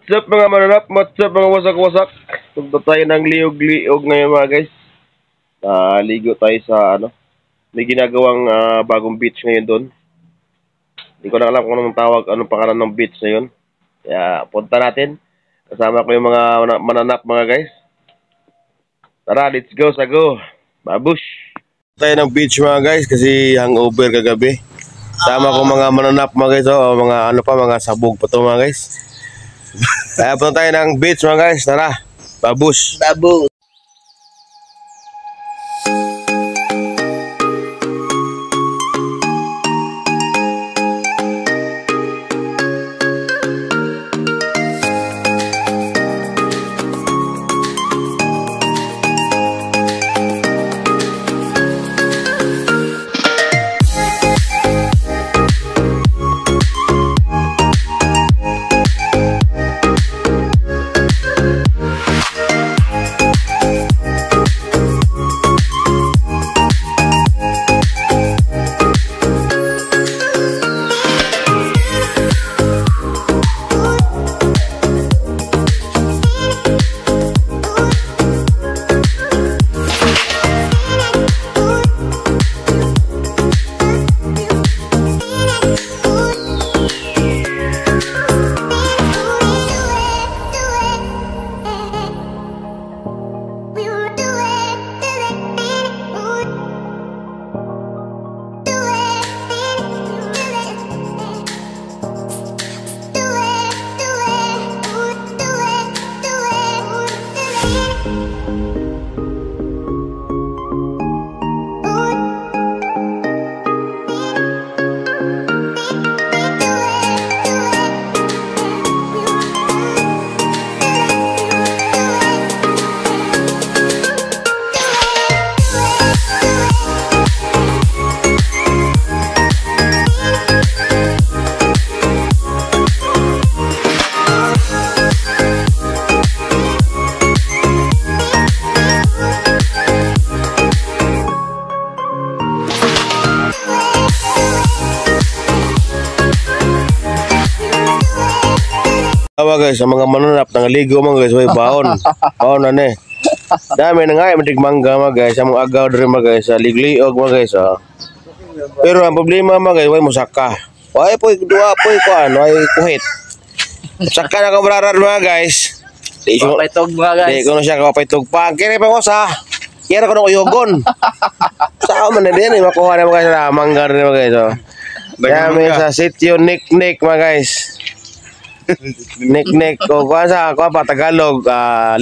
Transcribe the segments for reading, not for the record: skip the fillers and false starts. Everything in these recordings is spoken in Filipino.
What's up mga mananap? What's up mga wasak-wasak? Punta tayo ng liog-liog ngayon mga guys. Ligo tayo sa may ginagawang bagong beach ngayon doon. Hindi ko na alam kung anong tawag, anong pangalan ng beach na yun. Kaya punta natin. Kasama ko yung mga mananap mga guys. Tara, let's go, sago. Babush! Tayo ng beach mga guys kasi hangover kagabi. Sama ko mga mananap mga guys. Mga sabog pa to mga guys. Kaya punta tayo ng beach mga guys. Tara, babush! Babu. Guys, sa mga mananap nangaligo mga guys, way baon. Baon na ni. Dami na nga matig mangga mga guys, ang mga agaw diri mga guys, ligliog mga guys. Pero ang problema mga guys, way musaka. Way poy duwa poy kuan, way kuhit. Saka na kamararan mga guys. Di ko Paitog mga guys. Di ko na siya kapaitog pa. Kire pa ko sa. Kira ko ng uyogon. Sao man na din makuha na mga guys na mangga rin mga guys. Dami sa sitio Nik-Nik mga guys. Nik-Nik ko sa pa Tagalog,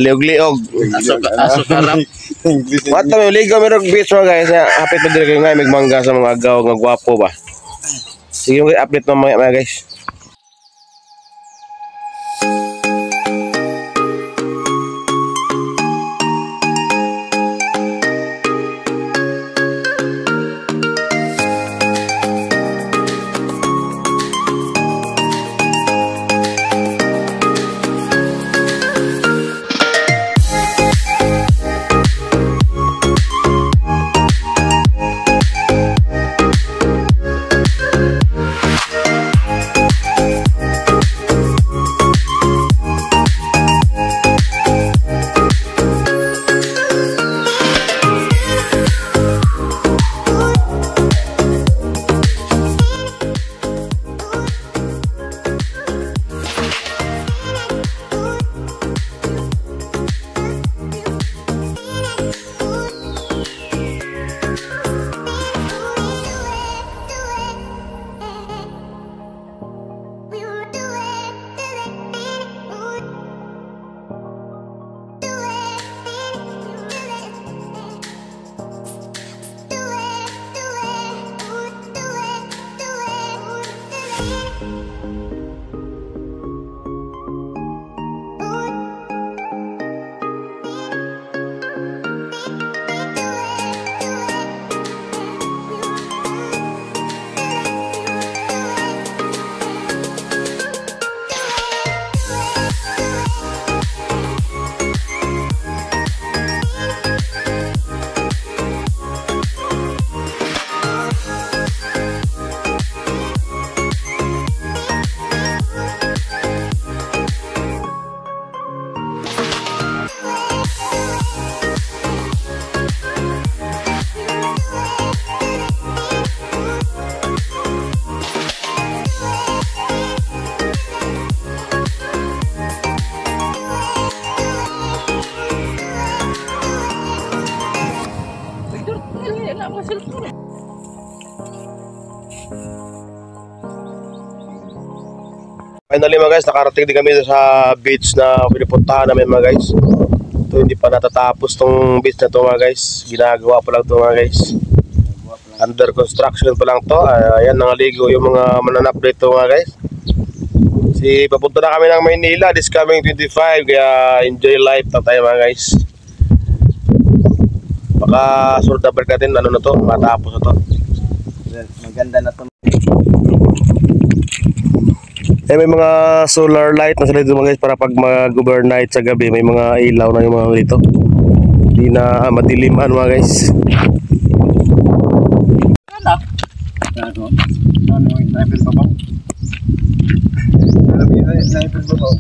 liog-liog. Asok harap. What kami ligo merong beach mga guys. Hapit na diri kay nga mangga sa mga agaw nga gwapo ba. Sige update mga guys. Finally mga guys, nakarating din kami sa beach na pinupuntahan namin mga guys. Ito hindi pa natatapos tong beach na to mga guys. Ginagawa pa lang to mga guys. Under construction pa lang to. Ayan, nangaligo yung mga mananap dito mga guys. Papunta na kami ng Maynila this coming 25. Kaya enjoy life na tayo mga guys. Baka sunod na balik natin ano na to, matapos na to. Maganda na to. May mga solar light na sila dito mga guys para pag mag-overnight sa gabi may mga ilaw na yung mga dito. Hindi na madilim mga guys. Ano yung sniper pa ba? Ano yung sniper pa ba?